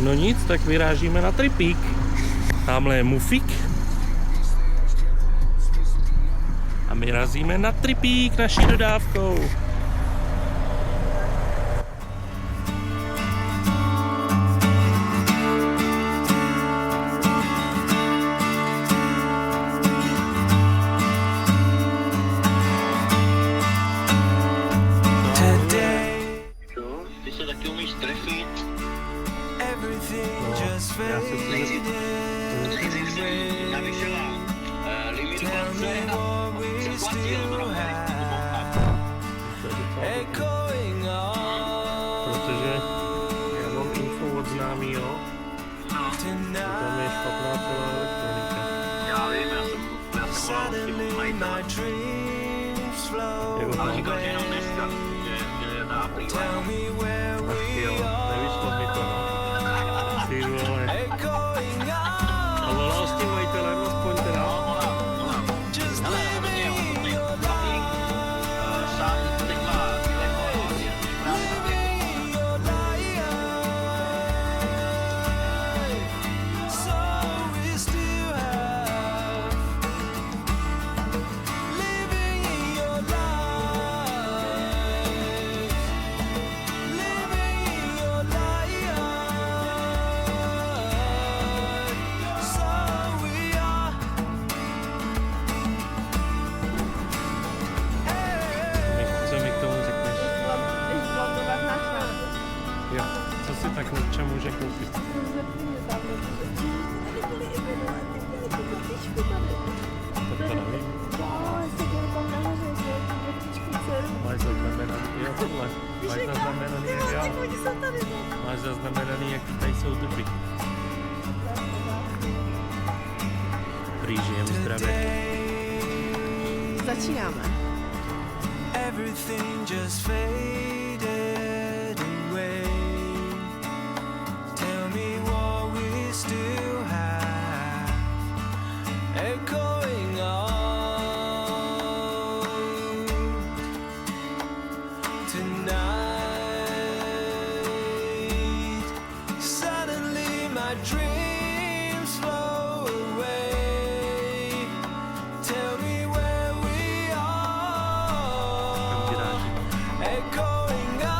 No nic, tak vyrážíme na tripík. Tamhle je Mufik. A my razíme na tripík naší dodávkou. Protože já mám info od známýho, tam je špatná celá elektronika. Já vím, já jsem volal s tím majitelem. Ale říkal, že jenom dneska, že dá prývá. Ach jo, nevyšlo mi to, no. Ty vole. A volal s tím majitelem aspoň teda? Volám. Ale hrozně jo, dobrý. Sám teď má telefon, je právě na Tak určitě může koupit. To nevím. Máš zaznamenaný, jo tohle. Máš zaznamenaný, jak já. Máš zaznamenaný, jak tady jsou duby. Prý žijem zdravě. Začínáme. Everything just faded away. Tell me what we still have echoing on tonight. Suddenly my dreams flow away. Tell me where we are echoing on.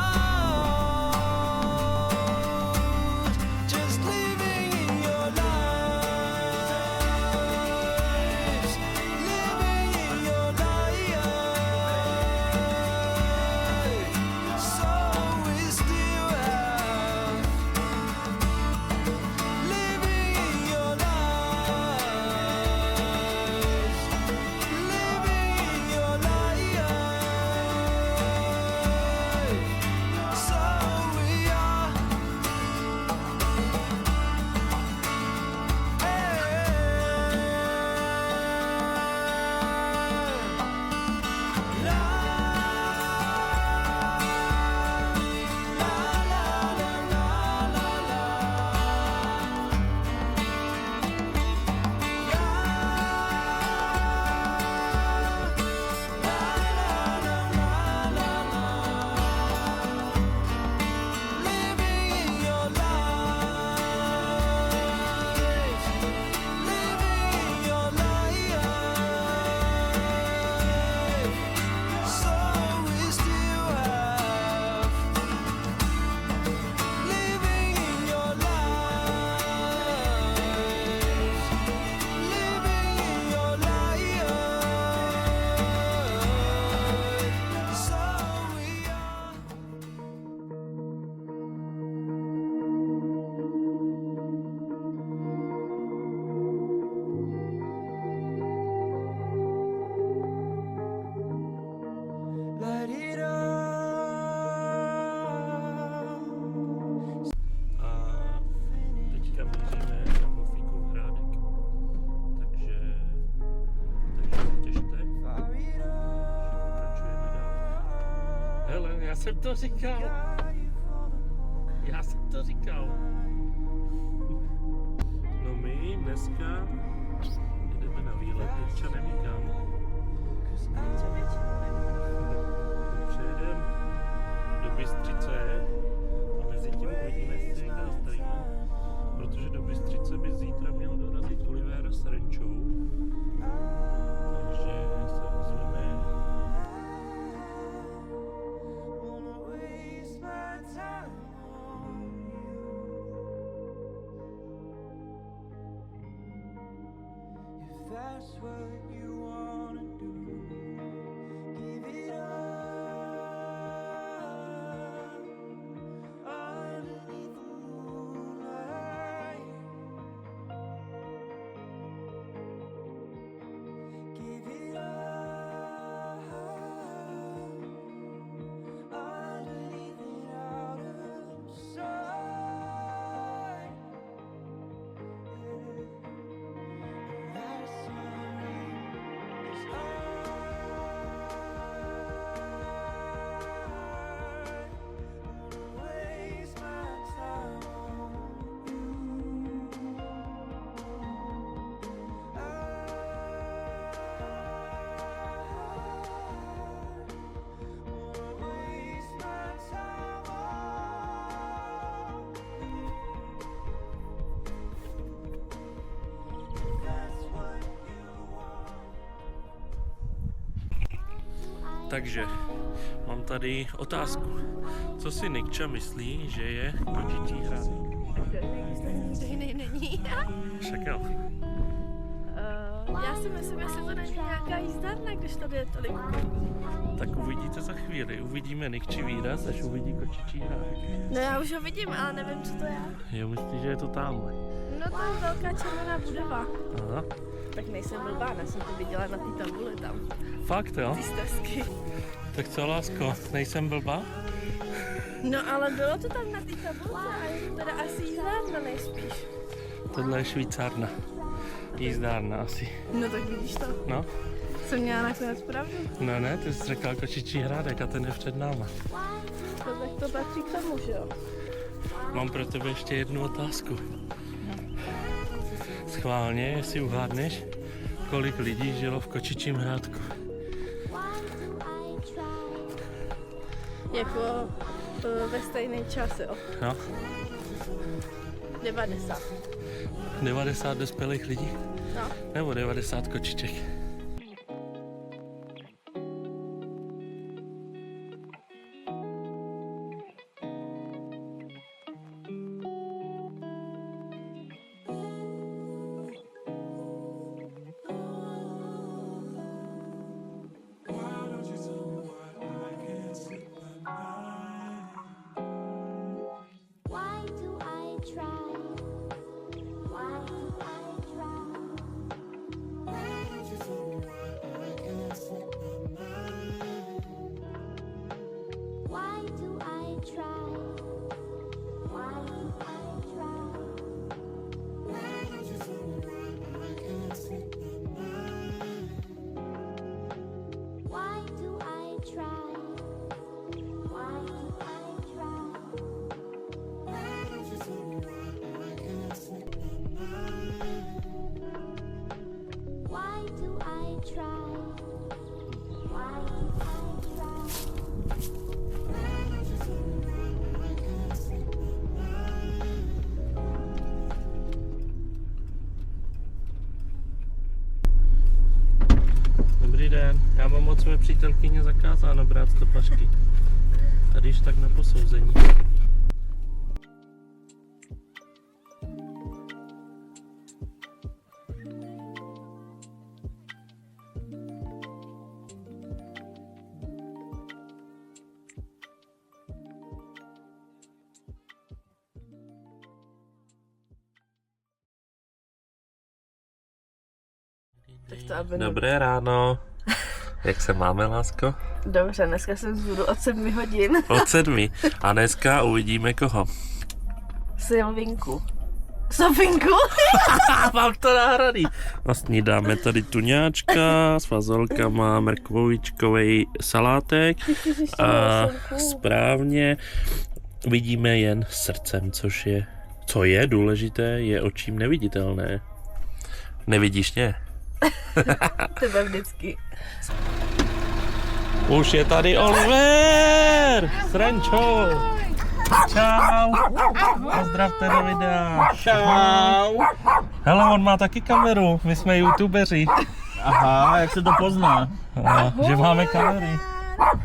Já jsem to říkal. No my dneska jdeme na výlet, ještě nemíkám. Přejedeme do Bystřice a mezi tím uvidíme, jestli se někde zastavíme. that's what you wanna do, give it up underneath the moonlight. Give it up underneath the outer side. That's something, 'cause I wanna waste my time on you. I wanna waste my time on you. That's what you want. Takže mám tady otázku. Co si Nikča myslí, že je Kočičí hrad? Stejný není. Však jo. Já si myslím, jestli to není nějaká jízdárna, když tady je tolik koní. Tak uvidíte za chvíli. Uvidíme Nikči výraz, až uvidí Kočičí hrad. No já už ho vidím, ale nevím, co to je. Jo, myslíš, že je to tamhle? No to je velká červená budova. Aha. Tak nejsem blbá, já jsem to viděla na té tabuli tam. Fakt jo? Ty stezky. Tak co, lásko, nejsem blbá? No ale bylo to tam na té tabulce a je to teda asi jízdárna nejspíš. Tohle je švýcárna. Jízdárna asi. No tak vidíš to. No? Jsem měla nakonec pravdu. Ne, ty jsi řekl Kočičí hrádek a ten je před náma. To tak to patří k tomu, že jo? Mám pro tebe ještě jednu otázku. Schválně, jestli uhádneš, kolik lidí žilo v Kočičím hrádku. Jako ve stejný čas, jo? No, 90. 90 dospělých lidí? No. Nebo 90 kočiček? Why do I try? Why do I try? Why do I try? Why do I try? Why do I try? Why do I try? Why do I try? Why do I try? Dobrý den, já mám od své přítelkyně zakázáno brát stopařky. Tady již tak na posouzení. Tak to aby Dobré ráno. Jak se máme, lásko? Dobře, dneska jsem vzbudu od 7 hodin. Od 7. A dneska uvidíme koho. Silvinku. Sofinku? Mám to nahraný. Vlastně dáme tady tuňáčka s fazolkama, mrkvovičkovej salátek. A správně vidíme jen srdcem, co je důležité, je očím neviditelné. Nevidíš mě? Tebe vždycky. Už je tady Oliver! Srančo! Čau! Pozdravte do videa! Čau! Hele, on má taky kameru, my jsme youtubeři. Aha, jak se to pozná? Že máme kamery.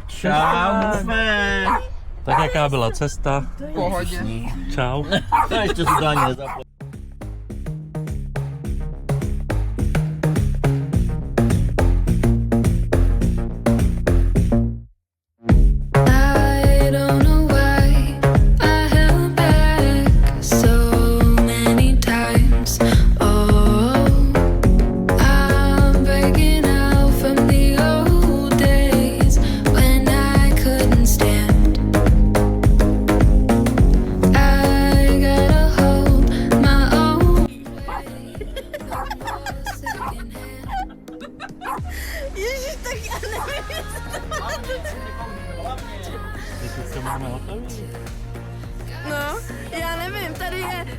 Čau, mufé. Tak jaká byla cesta? V pohodě. Čau. To ještě si to ani nezaplatí.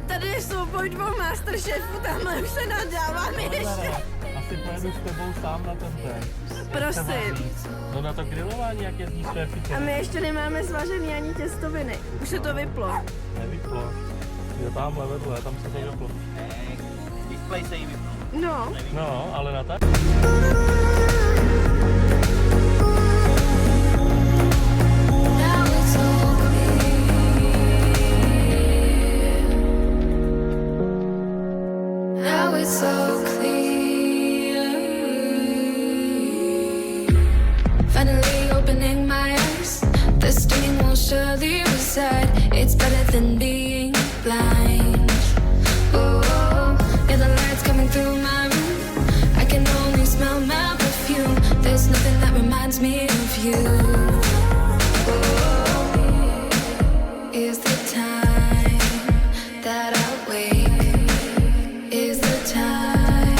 Tady jsou boj dvou masterchefů, tamhle už se nadáváme ještě. Asi pojedu s tebou sám na ten ten. Prosím. No na to grilování, jak jezdíš šéfice. A my ještě nemáme svažený ani těstoviny. Už se to vyplo. Nevyplo. Je tamhle vedle, tam se to vyplo. Display se jí vypnul. No. No, ale na tak. Now it's all clear. Now it's all clear. Finally opening my eyes. The stinging will surely reside. It's better than being blind. Oh, yeah, the lights coming through my room. I can only smell my perfume. There's nothing that reminds me of you. Oh, is the time that I wait. Is the time.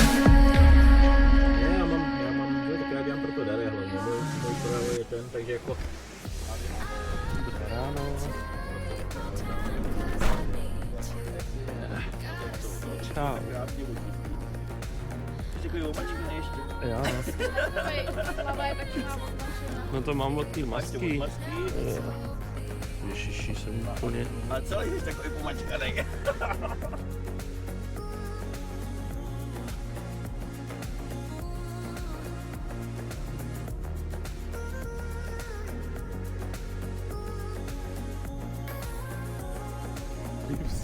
Já mám, že tak já dělám proto dary hlavně, můj projevy je ten, takže jako... Ráno. Čau. Děkuji, opačku ještě. Já. No to mám od té masky. Ježiši, jsem úplně... A celý jsi takový pomačkanej.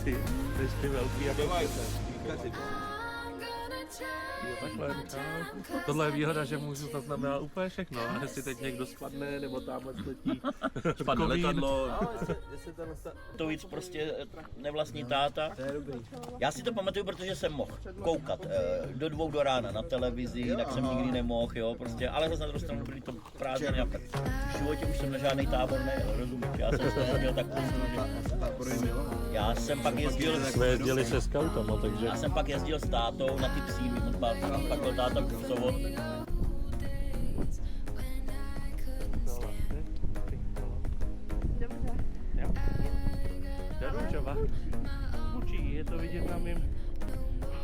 Ty ještě velký jako... Nemáš se. Jo, takhle, no. Tohle je výhoda, že můžu, to znamená úplně všechno. A jestli teď někdo spadne, nebo tamhle letí Spadne komín. letadlo. To víc prostě nevlastní táta. Já si to pamatuju, protože jsem mohl koukat do 2 do rána na televizi, tak jsem nikdy nemohl, jo, prostě, ale zase na druhou stranu byly to prázdniny a tak. V životě už jsem na žádný tábor nejel, rozumíš, já jsem se měl tak já jsem pak jezdil Jsme jezdili se skautama, takže... já jsem pak jezdil s tátou na ty psí, pak byl táta kursovod. Daručova. Učí, je to vidět na mým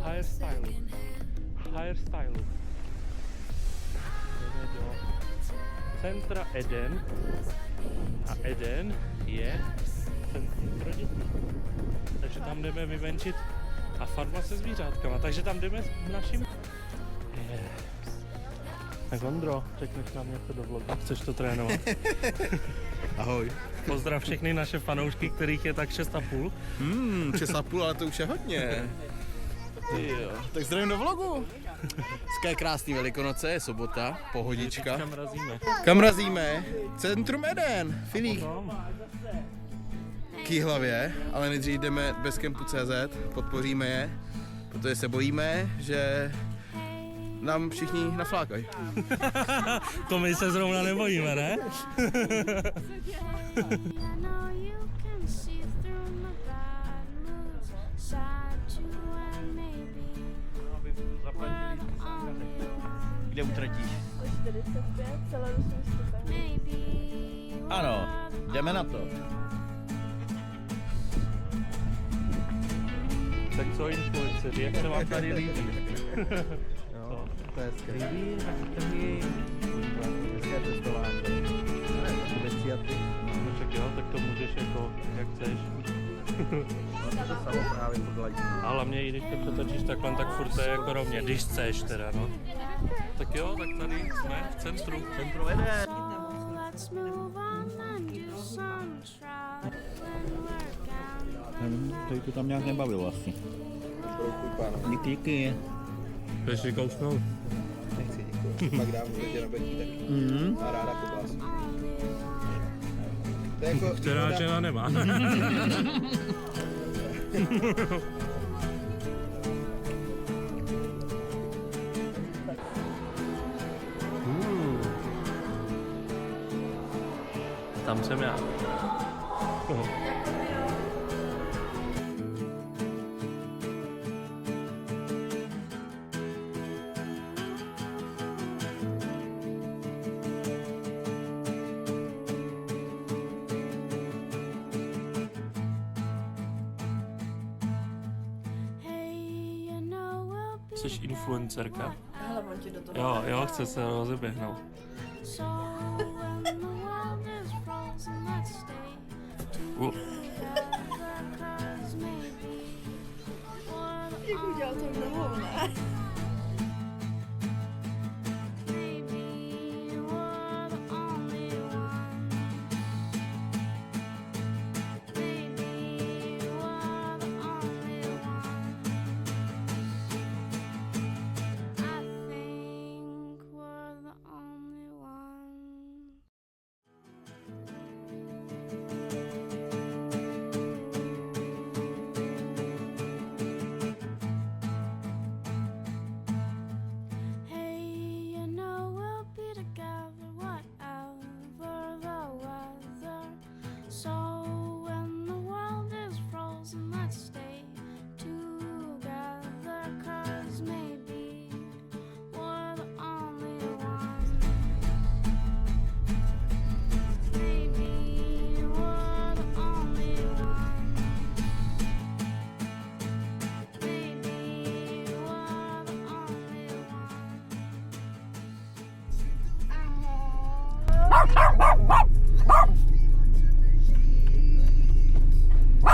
hairstylu. Jdeme do centra Eden. A Eden je centrum pro děti. Takže tam jdeme vyvenčit a farma se zvířátkama. Takže tam jdeme s naším... Tak Ondro, řekneš nám něco do vlogu. Chceš to trénovat? Ahoj. Pozdrav všechny naše fanoušky, kterých je tak 6,5. 6,5, ale to už je hodně. Jo. Tak zdravím do vlogu. Dneska je krásný Velikonoce, je sobota, pohodička. Kam razíme? Kam razíme? Centrum Eden, Filí. K Jihlavě, ale nejdřív jdeme bezkempu.cz, podpoříme je, protože se bojíme, že nám všichni naflákají. To my se zrovna nebojíme, ne? I know you can see through my bad moods. Side to and maybe one only one. Kde utratíš? 45, celodenní stupeň. Maybe Ano, jdeme na to. Tak co influenceři, jak se vám tady líbí? To je skvělý. Hezké testování. No však jo, tak to můžeš jako, jak chceš. A hlavně i když to přetočíš takhle, tak furt to je jako rovně, když chceš teda, no. Tak jo, tak tady jsme v centru. Centru Eden. let's move on and do some try. Tady to tam nějak nebavilo asi. Díky. Chceš si kousnout? Nechci, děkuji. Pak dám teď jenom betítek. A ráda poblásí. To je jako Která žena nemá. Tam jsem já. Jsi influencerka? Hele, on ti do toho. Jo, chce se rozeběhnout. Jak udělal to nohou, ne?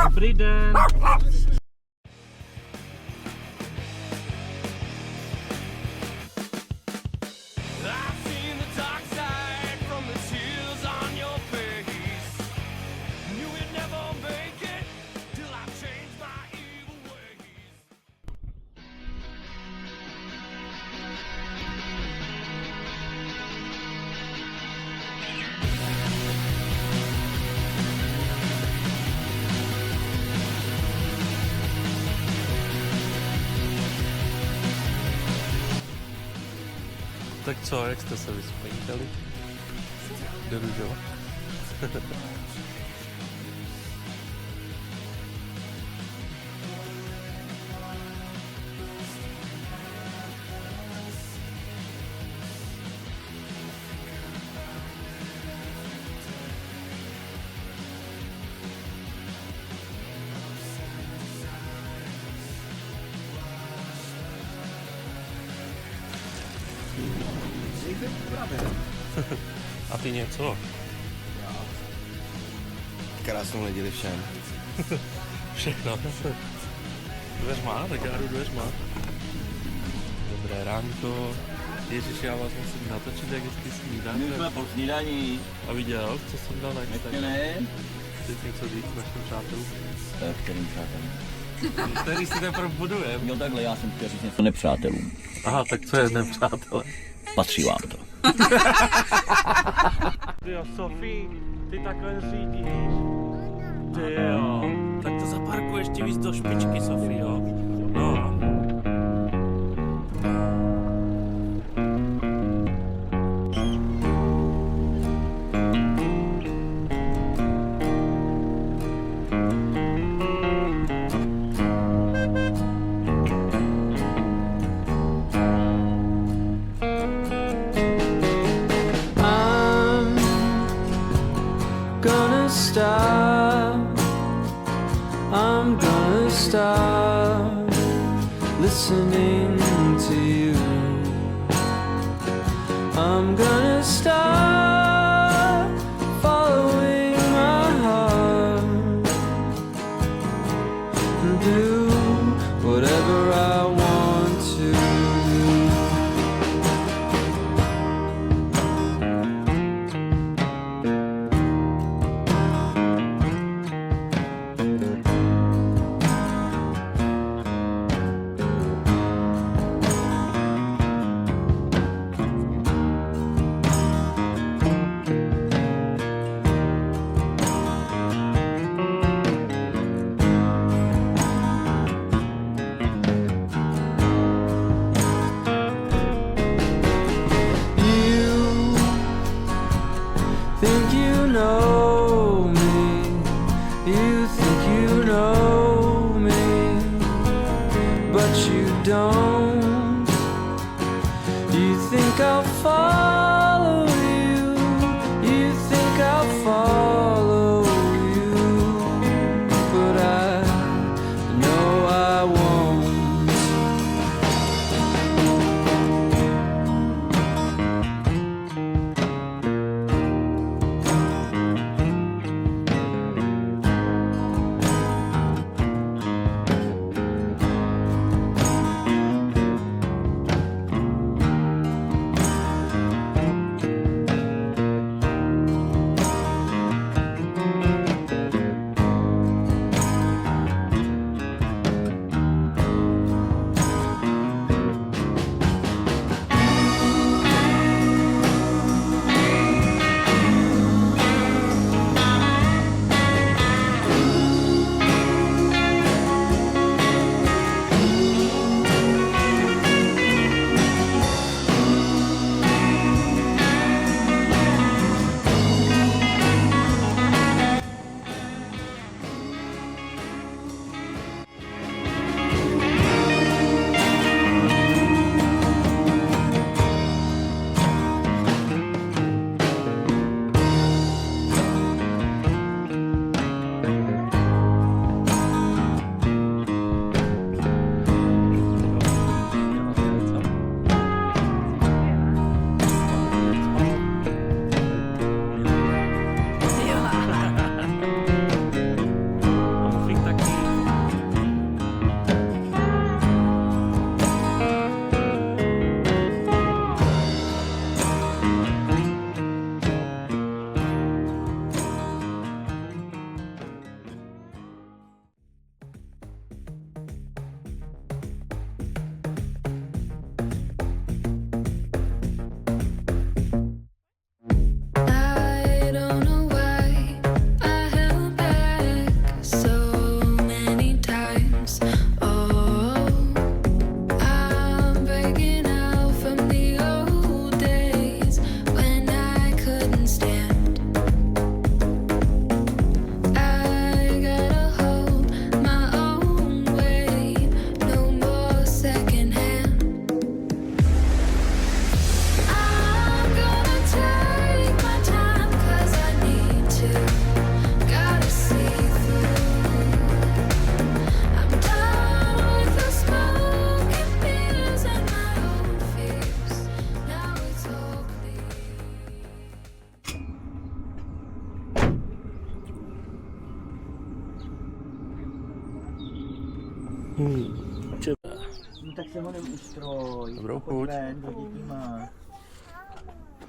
Dobrý den. Tak co, jak jste se vyspovídali? Do Ružova? A ty něco? Krásnou neděli všem. Všechno. Dveřma, tak já jdu dveřma. Dobré ránko. Ježiš, já vás musím natočit, jak vždycky snídáte. My už jsme po snídaní. A viděl, co jsem dal na Ještě Instagram? ne? Chceš něco říct našim přátelům? Kterým přátelům? Který si teprve budujem. Jo takhle, já jsem chtěl říct něco nepřátelům. Aha, tak co je nepřátelé? Patří vám to. Jo, Sofie, ty takhle řídíš. Ty jo. Tak to zaparkuj ještě víc do špičky, Sofie, jo. No. I'm gonna stop listening to you. I'm gonna stop following my heart and do whatever I want to. Think you know me, you think you know me, but you don't. You think I'll follow you, you think I'll follow you, but I know I won't. No tak se ho neustroj. Dobrou Pojď chuť. ven, za dětma.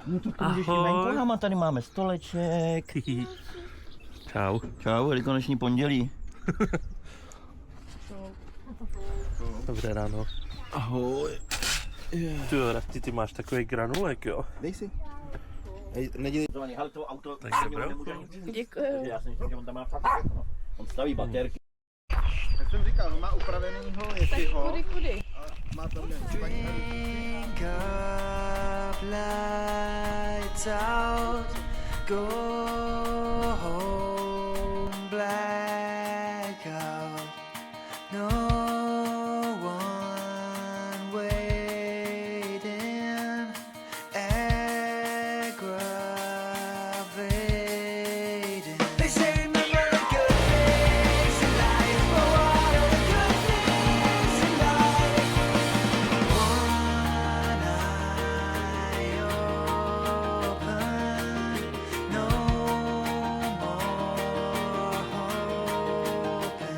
No to můžeš i Ahoj. venku, Hama, tady máme stoleček. Čau. Čau, velikonoční pondělí. Dobré ráno. Ahoj. Ty jo, Rafti, ty máš takový granulek, jo? Dej si. Hej, nedělej. Ale to auto Tak dobrou chuť. Děkuji. já jsem říkal, že on tam má fakt všechno. On staví baterky. Jak jsem říkal, on má upravenýho Yetiho. Kudy? Má tam spaní. Up, lights out, go home, blackout. No one waiting, aggravating. They say remember the good things in life, but what are the good things in life? One eye open, no more hoping.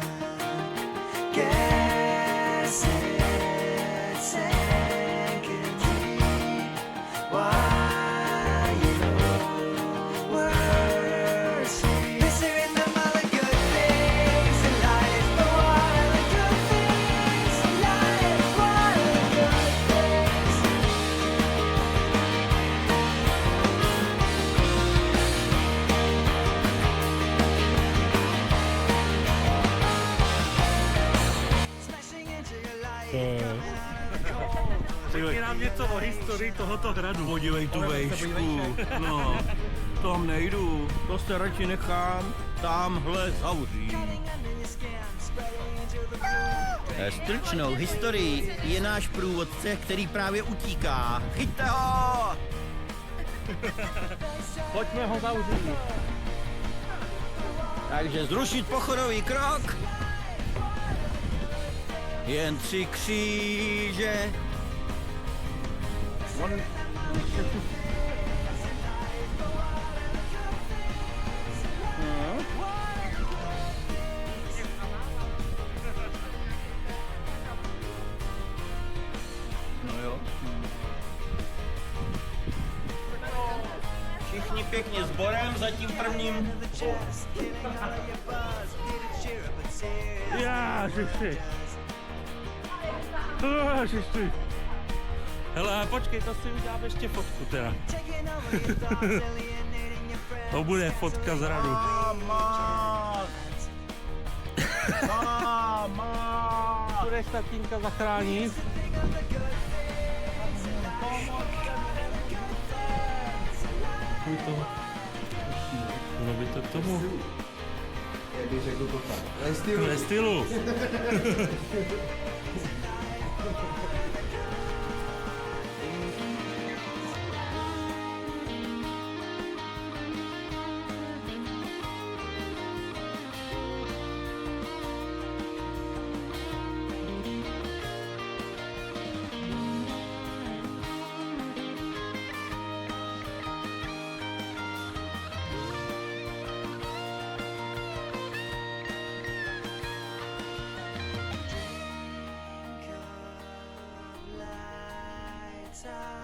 Guess it's sinking deep. Why you were asleep? They say remember all the good things in life, but what are the good things in life? What are the good things? Smashing into your life. Řekni nám něco o historii tohoto hradu. Podívej tu vejšku. No, tam nejdu. To se radši nechám tamhle zavřít. Stručnou historií je náš průvodce, který právě utíká. Chyťte ho! Pojďme ho zavřít. Takže zrušit pochodový krok. Jen 3 kříže. No jo. Všichni pěkně sborem za tím prvním. Ježiši. Ježiši. Hele, počkej, to si udělám ještě fotku teda. To bude fotka z hradu. Budeš tatínka zachránit? Půj to. No by to k tomu. Jak bych řekl to tak. Ve stylu. Lights out.